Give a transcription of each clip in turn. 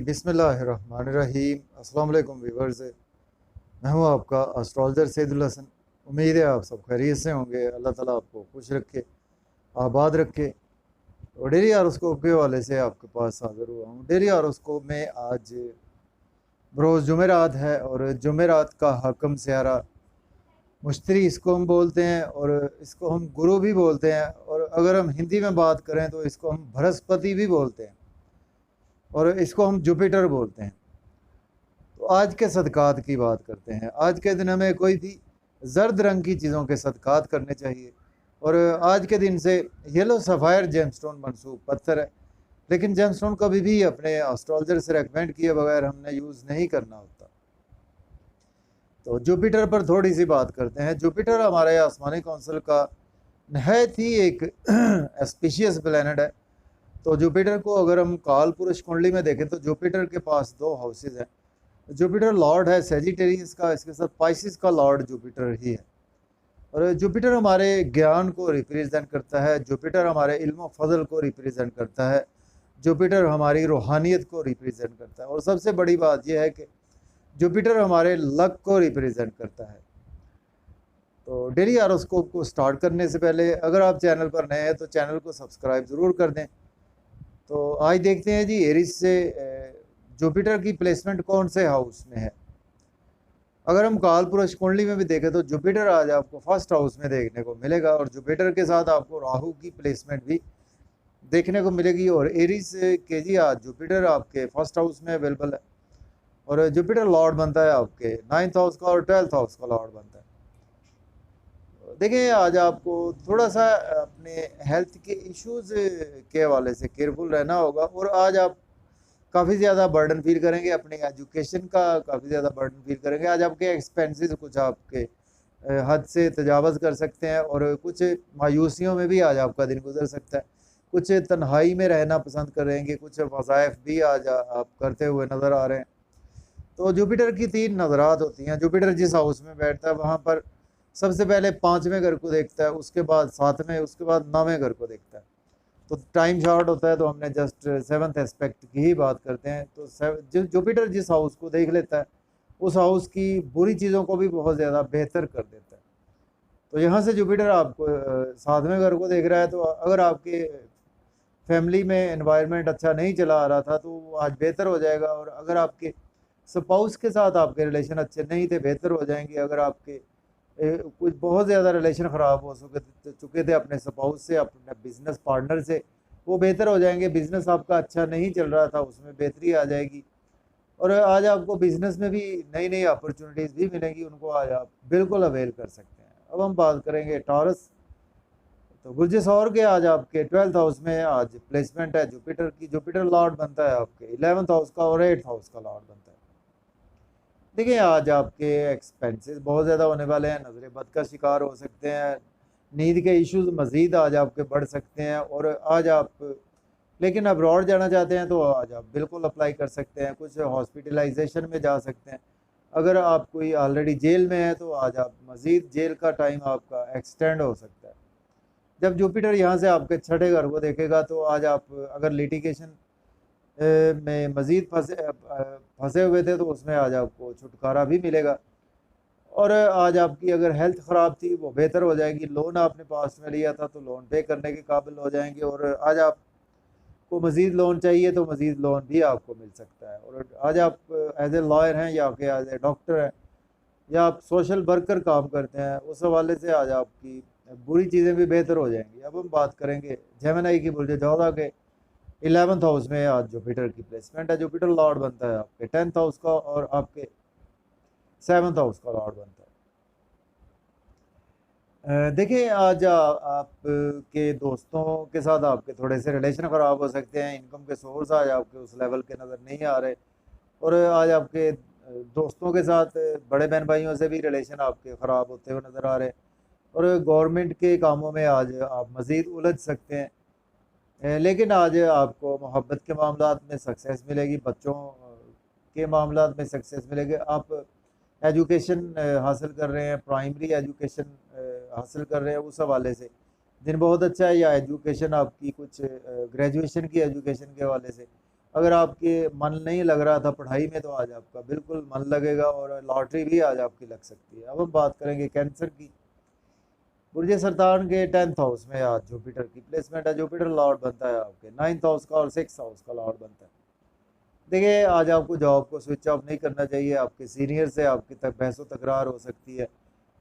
बिस्मिल्लाहिर्रहमानिर्रहीम। अस्सलाम वालेकुम व्यूअर्स। मैं हूं आपका एस्ट्रोलॉजर सैदुल हसन। उम्मीद है आप सब खैरियत से होंगे। अल्लाह ताला आपको खुश रखे, आबाद रखे। और डेली हॉरोस्कोप के हवाले से आपके पास हाज़िर हुआ हूँ। डेली हॉरोस्कोप में आज बरोज़ जुमेरात है और जुमेरात का हकम सियारा मुश्तरी इसको हम बोलते हैं और इसको हम गुरु भी बोलते हैं, और अगर हम हिंदी में बात करें तो इसको हम बृहस्पति भी बोलते हैं और इसको हम जुपिटर बोलते हैं। तो आज के सदक़ात की बात करते हैं। आज के दिन हमें कोई भी ज़र्द रंग की चीज़ों के सदक़ात करने चाहिए। और आज के दिन से येलो सफ़ायर जेमस्टोन मनसूब पत्थर है, लेकिन जेमस्टोन कभी भी अपने एस्ट्रोलॉजर से रेकमेंड किए बगैर हमने यूज़ नहीं करना होता। तो जुपिटर पर थोड़ी सी बात करते हैं। जुपिटर हमारे आसमानी कौंसिल का नहायत ही एक एस्पिशियस प्लैनेट है। तो जुपिटर को अगर हम काल पुरुष कुंडली में देखें तो जुपिटर के पास दो हाउसेज हैं। जुपिटर लॉर्ड है सेजिटेरियस का, इसके साथ पाइसिस का लॉर्ड जुपिटर ही है। और जुपिटर हमारे ज्ञान को रिप्रेजेंट करता है, जुपिटर हमारे इल्म व फजल को रिप्रेजेंट करता है, जुपिटर हमारी रूहानियत को रिप्रेजेंट करता है। और सबसे बड़ी बात यह है कि जुपिटर हमारे लक को रिप्रेजेंट करता है। तो डेली हॉरोस्कोप को स्टार्ट करने से पहले अगर आप चैनल पर नए हैं तो चैनल को सब्सक्राइब ज़रूर कर दें। तो आज देखते हैं जी, एरिस से जुपिटर की प्लेसमेंट कौन से हाउस में है। अगर हम काल पुरुष कुंडली में भी देखें तो जुपिटर आज आपको फर्स्ट हाउस में देखने को मिलेगा और जुपिटर के साथ आपको राहु की प्लेसमेंट भी देखने को मिलेगी। और एरिस के जी आज जुपिटर आपके फर्स्ट हाउस में अवेलेबल है और जुपिटर लॉर्ड बनता है आपके 9th हाउस का और 12th हाउस का लॉर्ड बनता है। देखिए, आज आपको थोड़ा सा अपने हेल्थ के इश्यूज़ के हवाले से केयरफुल रहना होगा। और आज आप काफ़ी ज़्यादा बर्डन फील करेंगे, अपने एजुकेशन का काफ़ी ज़्यादा बर्डन फील करेंगे। आज आपके एक्सपेंसेस कुछ आपके हद से तजावज़ कर सकते हैं और कुछ मायूसियों में भी आज आपका दिन गुजर सकता है। कुछ तन्हाई में रहना पसंद करेंगे, कुछ वज़ाइफ भी आज आप करते हुए नज़र आ रहे हैं। तो जुपिटर की 3 नज़रात होती हैं। जुपिटर जिस हाउस में बैठता है वहाँ पर सबसे पहले 5वें घर को देखता है, उसके बाद 7वें, उसके बाद 9वें घर को देखता है। तो टाइम शॉर्ट होता है तो हमने जस्ट 7th एस्पेक्ट की ही बात करते हैं। तो जुपिटर जिस हाउस को देख लेता है उस हाउस की बुरी चीज़ों को भी बहुत ज़्यादा बेहतर कर देता है। तो यहाँ से जुपिटर आपको 7वें घर को देख रहा है। तो अगर आपके फैमिली में एनवायरनमेंट अच्छा नहीं चला आ रहा था तो वो आज बेहतर हो जाएगा। और अगर आपके स्पाउस के साथ आपके रिलेशन अच्छे नहीं थे, बेहतर हो जाएंगे। अगर आपके कुछ बहुत ज़्यादा रिलेशन ख़राब हो चुके थे अपने स्पाउस से, अपने बिजनेस पार्टनर से, वो बेहतर हो जाएंगे। बिज़नेस आपका अच्छा नहीं चल रहा था, उसमें बेहतरी आ जाएगी। और आज आपको बिज़नेस में भी नई नई अपॉर्चुनिटीज़ भी मिलेंगी, उनको आज आप बिल्कुल अवेल कर सकते हैं। अब हम बात करेंगे टॉरस। तो गुरजे सौर के आज आपके 12th हाउस में आज प्लेसमेंट है जुपिटर की। जुपिटर लॉर्ड बनता है आपके 11th हाउस का और 8th हाउस का लॉर्ड बनता है। देखिए, आज आपके एक्सपेंसेस बहुत ज़्यादा होने वाले हैं, नज़र बद का शिकार हो सकते हैं, नींद के इश्यूज मज़ीद आज आपके बढ़ सकते हैं। और आज आप लेकिन अब्रॉड जाना चाहते हैं तो आज आप बिल्कुल अप्लाई कर सकते हैं, कुछ हॉस्पिटलाइजेशन में जा सकते हैं। अगर आप कोई ऑलरेडी जेल में है तो आज आप मज़ीद जेल का टाइम आपका एक्सटेंड हो सकता है। जब जुपिटर यहाँ से आपके 6ठे घर को देखेगा तो आज आप अगर लिटिगेशन में मज़ीद फंसे हुए थे तो उसमें आज आपको छुटकारा भी मिलेगा। और आज आपकी अगर हेल्थ ख़राब थी वो बेहतर हो जाएगी। लोन आपने पास में लिया था तो लोन पे करने के काबिल हो जाएंगे। और आज आपको मज़ीद लोन चाहिए तो मज़ीद लोन भी आपको मिल सकता है। और आज आप एज ए लॉयर हैं या फिर एज ए डॉक्टर हैं या आप सोशल वर्कर काम करते हैं, उस हवाले से आज आपकी बुरी चीज़ें भी बेहतर हो जाएंगी। अब हम बात करेंगे जेमिनी की बुर्ज जोधा के 11th हाउस में आज जुपिटर की प्लेसमेंट है। जुपिटर लॉर्ड बनता है आपके 10th हाउस का और आपके 7th हाउस का लॉर्ड बनता है। देखिए, आज आप के दोस्तों के साथ आपके थोड़े से रिलेशन ख़राब हो सकते हैं। इनकम के सोर्स आज आपके उस लेवल के नज़र नहीं आ रहे। और आज आपके दोस्तों के साथ बड़े बहन भाइयों से भी रिलेशन आपके ख़राब होते हुए नज़र आ रहे हैं। और गवर्नमेंट के कामों में आज आप मज़ीद उलझ सकते हैं। लेकिन आज आपको मोहब्बत के मामलात में सक्सेस मिलेगी, बच्चों के मामलात में सक्सेस मिलेगी। आप एजुकेशन हासिल कर रहे हैं, प्राइमरी एजुकेशन हासिल कर रहे हैं, उस हवाले से दिन बहुत अच्छा है। या एजुकेशन आपकी कुछ ग्रेजुएशन की एजुकेशन के हवाले से अगर आपके मन नहीं लग रहा था पढ़ाई में, तो आज आपका बिल्कुल मन लगेगा और लॉटरी भी आज आपकी लग सकती है। अब हम बात करेंगे कैंसर की। बुर्ज सरतान के 10th हाउस में आज जुपिटर की प्लेसमेंट है। जुपिटर लॉर्ड बनता है आपके 9th हाउस का और 6th हाउस का लॉर्ड बनता है। देखिए, आज आपको जॉब को स्विच ऑफ नहीं करना चाहिए। आपके सीनियर से आपकी तक बहसो तकरार हो सकती है,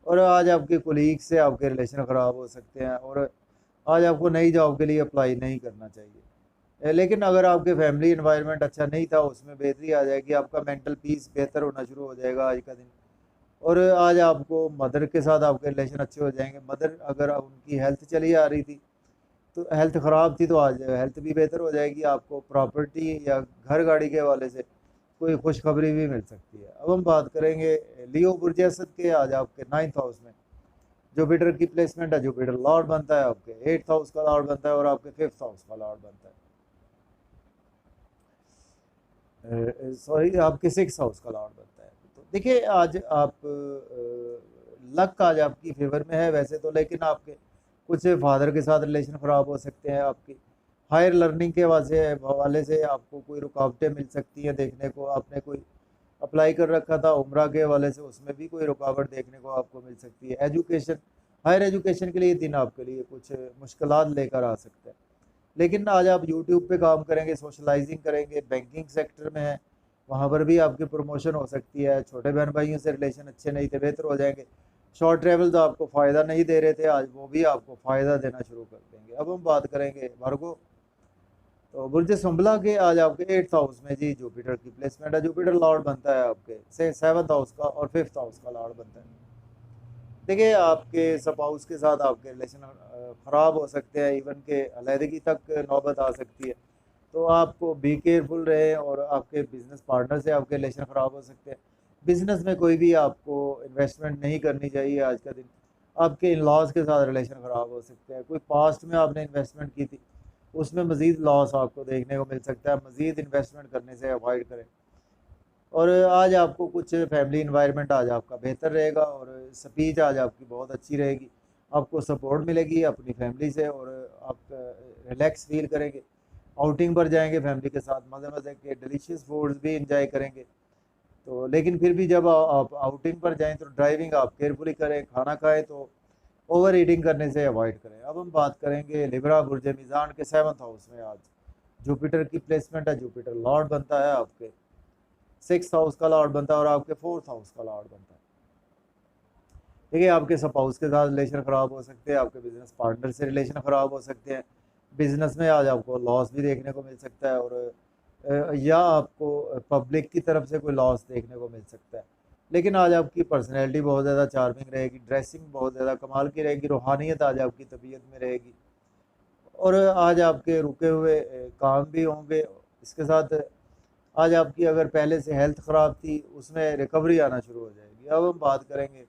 और आज आपके कोलीग से आपके रिलेशन ख़राब हो सकते हैं, और आज आपको नई जॉब के लिए अप्लाई नहीं करना चाहिए। लेकिन अगर आपके फैमिली इन्वायरमेंट अच्छा नहीं था, उसमें बेहतरी आ जाएगी। आपका मेंटल पीस बेहतर होना शुरू हो जाएगा आज का दिन। और आज आपको मदर के साथ आपके रिलेशन अच्छे हो जाएंगे। मदर अगर उनकी हेल्थ चली आ रही थी, तो हेल्थ ख़राब थी, तो आज हेल्थ भी बेहतर हो जाएगी। आपको प्रॉपर्टी या घर गाड़ी के हवाले से कोई खुशखबरी भी मिल सकती है। अब हम बात करेंगे लियो बुर्ज असद के। आज आपके 9th हाउस में जुपिटर की प्लेसमेंट है। जुपिटर लॉर्ड बनता है आपके 8th हाउस का लॉर्ड बनता है, और आपके 5th हाउस का लॉर्ड बनता है, सॉरी, आपके 6th हाउस का लॉर्ड बनता है। तो देखिए, आज आप लक आज आपकी फेवर में है वैसे तो, लेकिन आपके कुछ फादर के साथ रिलेशन ख़राब हो सकते हैं। आपकी हायर लर्निंग के हवाले से आपको कोई रुकावटें मिल सकती हैं देखने को। आपने कोई अप्लाई कर रखा था उम्रा के हवाले से, उसमें भी कोई रुकावट देखने को आपको मिल सकती है। एजुकेशन, हायर एजुकेशन के लिए दिन आपके लिए कुछ मुश्किलात लेकर आ सकता है। लेकिन आज आप यूट्यूब पे काम करेंगे, सोशलाइजिंग करेंगे, बैंकिंग सेक्टर में है, वहाँ पर भी आपकी प्रमोशन हो सकती है। छोटे बहन भाइयों से रिलेशन अच्छे नहीं थे, बेहतर हो जाएंगे। शॉर्ट ट्रैवल तो आपको फ़ायदा नहीं दे रहे थे, आज वो भी आपको फ़ायदा देना शुरू कर देंगे। अब हम बात करेंगे वर्गो। तो बुर्ज सुंबला के आज आपके 8th हाउस में जी जुपिटर की प्लेसमेंट है। जुपिटर लॉर्ड बनता है आपके 7th हाउस का और 5th हाउस का लॉर्ड बनता है। देखिए, आपके स्पाउस के साथ आपके रिलेशन ख़राब हो सकते हैं, इवन के अलहदगी तक नौबत आ सकती है। तो आपको बी केयरफुल रहे, और आपके बिजनेस पार्टनर से आपके रिलेशन ख़राब हो सकते हैं। बिजनेस में कोई भी आपको इन्वेस्टमेंट नहीं करनी चाहिए आज का दिन। आपके इन लॉज के साथ रिलेशन ख़राब हो सकते हैं। कोई पास्ट में आपने इन्वेस्टमेंट की थी, उसमें मज़ीद लॉस आपको देखने को मिल सकता है। मज़ीद इन्वेस्टमेंट करने से अवॉइड करें। और आज आपको कुछ फैमिली इन्वायरमेंट आज आपका बेहतर रहेगा, और स्पीच आज आपकी बहुत अच्छी रहेगी। आपको सपोर्ट मिलेगी अपनी फैमिली से, और आप रिलैक्स फील करेंगे। आउटिंग पर जाएंगे फैमिली के साथ, मज़े मज़े के डिलीशियस फूड्स भी इंजॉय करेंगे। तो लेकिन फिर भी जब आप आउटिंग पर जाएं, तो ड्राइविंग आप केयरफुली करें। खाना खाएं तो ओवर ईटिंग करने से अवॉइड करें। अब हम बात करेंगे लिब्रा बुर्ज मीज़ान के 7th हाउस में आज जुपिटर की प्लेसमेंट है। जुपिटर लॉर्ड बनता है आपके 6th हाउस का लॉर्ड बनता है, और आपके 4th हाउस का लॉर्ड बनता है। देखिए, आपके स्पाउस के साथ रिलेशन ख़राब हो सकते हैं। आपके बिजनेस पार्टनर से रिलेशन ख़राब हो सकते हैं। बिजनेस में आज आपको लॉस भी देखने को मिल सकता है, और या आपको पब्लिक की तरफ से कोई लॉस देखने को मिल सकता है। लेकिन आज आपकी पर्सनैलिटी बहुत ज़्यादा चार्मिंग रहेगी, ड्रेसिंग बहुत ज़्यादा कमाल की रहेगी, रूहानियत आज आपकी तबीयत में रहेगी, और आज आपके रुके हुए काम भी होंगे। इसके साथ आज आपकी अगर पहले से हेल्थ ख़राब थी, उसमें रिकवरी आना शुरू हो जाएगी। अब हम बात करेंगे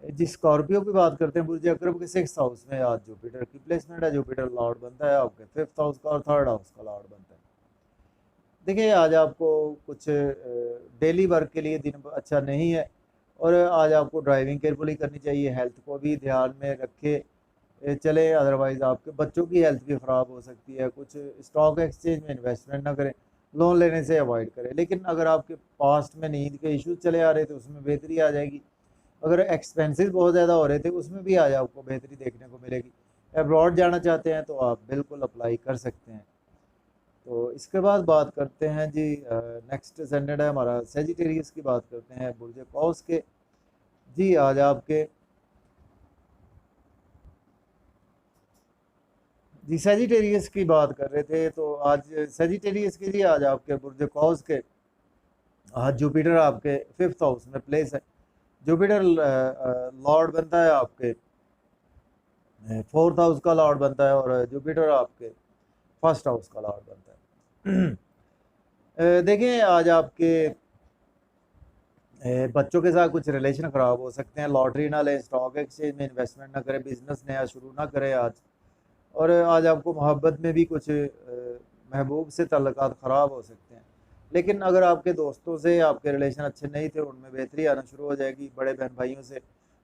जी स्कॉर्पियो की बात करते हैं। बुर्ज अकरब के 6th हाउस में आज जुपिटर की प्लेसमेंट है। जुपिटर लॉर्ड बनता है आपके 5th हाउस का, और 3rd हाउस का लॉर्ड बनता है। देखिए, आज आपको कुछ डेली वर्क के लिए दिन अच्छा नहीं है, और आज आपको ड्राइविंग केयरफुली करनी चाहिए। हेल्थ को भी ध्यान में रखे चले, अदरवाइज़ आपके बच्चों की हेल्थ भी ख़राब हो सकती है। कुछ स्टॉक एक्सचेंज में इन्वेस्टमेंट ना करें, लोन लेने से अवॉइड करें। लेकिन अगर आपके पास्ट में नींद के इश्यूज चले आ रहे थे, उसमें बेहतरी आ जाएगी। अगर एक्सपेंसेस बहुत ज़्यादा हो रहे थे, उसमें भी आज आपको बेहतरी देखने को मिलेगी। अब्रॉड जाना चाहते हैं तो आप बिल्कुल अप्लाई कर सकते हैं। तो इसके बाद बात करते हैं जी, नेक्स्ट सेंडेड है हमारा सेजिटेरियस की बात करते हैं बुर्ज कौस के। जी आज आपके जी सेजिटेरियस की बात कर रहे थे, तो आज सेजिटेरियस के जी आज आपके बुर्ज कौस के आज जुपिटर आपके 5th हाउस में प्लेस है। जुपिटर लॉर्ड बनता है आपके 4th हाउस का लॉर्ड बनता है, और जुपिटर आपके 1st हाउस का लॉर्ड बनता है। देखिए, आज आपके बच्चों के साथ कुछ रिलेशन ख़राब हो सकते हैं। लॉटरी ना लें, स्टॉक एक्सचेंज में इन्वेस्टमेंट ना करें, बिजनेस नया शुरू ना करें आज। और आज आपको मोहब्बत में भी कुछ महबूब से ताल्लुकात ख़राब हो सकते हैं। लेकिन अगर आपके दोस्तों से आपके रिलेशन अच्छे नहीं थे, उनमें बेहतरी आना शुरू हो जाएगी। बड़े बहन भाइयों से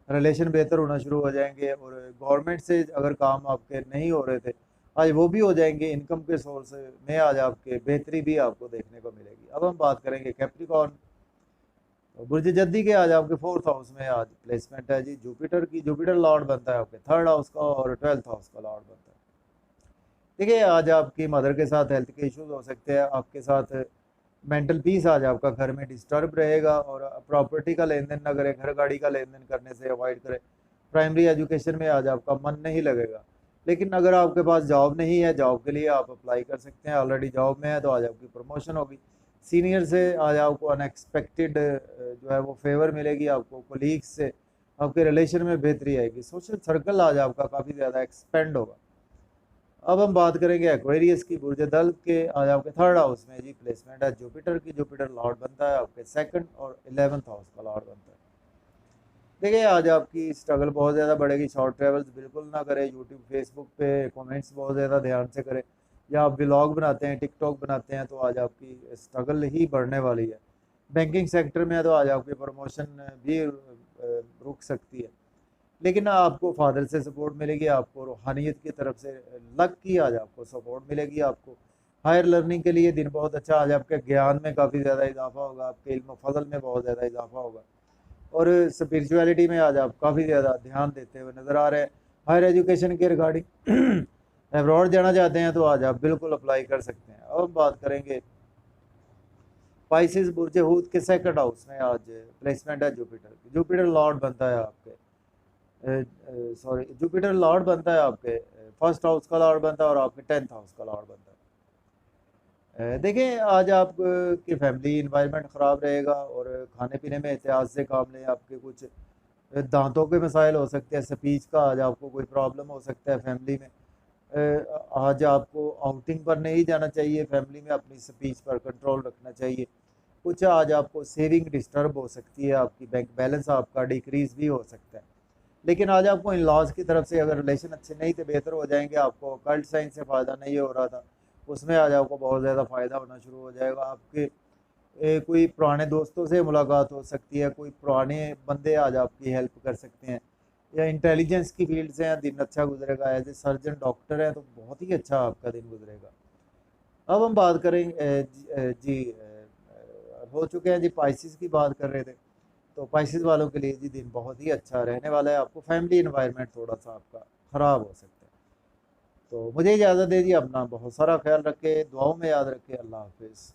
रिलेशन बेहतर होना शुरू हो जाएंगे, और गवर्नमेंट से अगर काम आपके नहीं हो रहे थे, आज वो भी हो जाएंगे। इनकम के सोर्स में आज आपके बेहतरी भी आपको देखने को मिलेगी। अब हम बात करेंगे कैप्रिकॉर्न। बुर्ज जद्दी के आज आपके 4th हाउस में आज प्लेसमेंट है जी जुपिटर की। जुपिटर लॉर्ड बनता है आपके 3rd हाउस का और 12th हाउस का लॉर्ड बनता है। देखिए आज आपकी मदर के साथ हेल्थ के इश्यूज हो सकते हैं, आपके साथ मेंटल पीस आज आपका घर में डिस्टर्ब रहेगा। और प्रॉपर्टी का लेन देन ना करें, घर गाड़ी का लेन देन करने से अवॉइड करें। प्राइमरी एजुकेशन में आज आपका मन नहीं लगेगा। लेकिन अगर आपके पास जॉब नहीं है, जॉब के लिए आप अप्लाई कर सकते हैं। ऑलरेडी जॉब में है तो आज आपकी प्रमोशन होगी। सीनियर से आज आपको अनएक्सपेक्टेड जो है वो फेवर मिलेगी। आपको कोलीग्स से आपके रिलेशन में बेहतरी आएगी। सोशल सर्कल आज आपका काफ़ी ज़्यादा एक्सपेंड होगा। अब हम बात करेंगे एक्वेरियस की। बुर्ज दल के आज आपके 3rd हाउस में जी प्लेसमेंट है जुपिटर की। जुपिटर लॉर्ड बनता है आपके 2nd और 11th हाउस का लॉर्ड बनता है। देखिए आज आपकी स्ट्रगल बहुत ज़्यादा बढ़ेगी। शॉर्ट ट्रेवल्स बिल्कुल ना करें। यूट्यूब फेसबुक पे कमेंट्स बहुत ज़्यादा ध्यान से करें। या आप व्लॉग बनाते हैं, टिकटॉक बनाते हैं तो आज आपकी स्ट्रगल ही बढ़ने वाली है। बैंकिंग सेक्टर में है तो आज आपकी प्रमोशन भी रुक सकती है। लेकिन आपको फादर से सपोर्ट मिलेगी, आपको रूहानियत की तरफ से लक की आज आपको सपोर्ट मिलेगी। आपको हायर लर्निंग के लिए दिन बहुत अच्छा। आज आपके ज्ञान में काफ़ी ज़्यादा इजाफा होगा, आपके इल्म फजल में बहुत ज़्यादा इजाफा होगा। और स्पिरिचुअलिटी में आज आप काफ़ी ज़्यादा ध्यान देते हुए नज़र आ रहे हैं। हायर एजुकेशन के रिगार्डिंग अब्रॉड जाना चाहते हैं तो आज आप बिल्कुल अप्लाई कर सकते हैं। अब हम बात करेंगे स्पाइसिस। बुर्ज हूत के 2nd हाउस में आज प्लेसमेंट है जुपिटर की। जुपिटर लॉर्ड बनता है आपके जुपिटर लॉर्ड बनता है आपके 1st हाउस का लॉर्ड बनता है और आपके 10th हाउस का लॉर्ड बनता है। देखें आज आप की फैमिली इन्वायरमेंट ख़राब रहेगा और खाने पीने में एहतियात से काम लें। आपके कुछ दांतों के मसाइल हो सकते हैं, स्पीच का आज आपको कोई प्रॉब्लम हो सकता है फैमिली में। आज आपको आउटिंग पर नहीं जाना चाहिए। फैमिली में अपनी स्पीच पर कंट्रोल रखना चाहिए। कुछ आज आपको सेविंग डिस्टर्ब हो सकती है, आपकी बैंक बैलेंस आपका डिक्रीज भी हो सकता है। लेकिन आज आपको इन लॉज की तरफ से अगर रिलेशन अच्छे नहीं थे बेहतर हो जाएंगे। आपको कल्ट साइंस से फ़ायदा नहीं हो रहा था, उसमें आज आपको बहुत ज़्यादा फ़ायदा होना शुरू हो जाएगा। आपके कोई पुराने दोस्तों से मुलाकात हो सकती है, कोई पुराने बंदे आज आपकी हेल्प कर सकते हैं। या इंटेलिजेंस की फील्ड से हैं, दिन अच्छा गुजरेगा। एज ए सर्जन डॉक्टर है तो बहुत ही अच्छा आपका दिन गुजरेगा। अब हम बात करेंगे हो चुके हैं जी पाइसिस की बात कर रहे थे। तो पाइसिस वालों के लिए जी दिन बहुत ही अच्छा रहने वाला है। आपको फैमिली इन्वायरमेंट थोड़ा सा आपका ख़राब हो सकता है। तो मुझे इजाज़त दीजिए। अपना बहुत सारा ख्याल रखें, दुआओं में याद रखें। अल्लाह हाफिज़।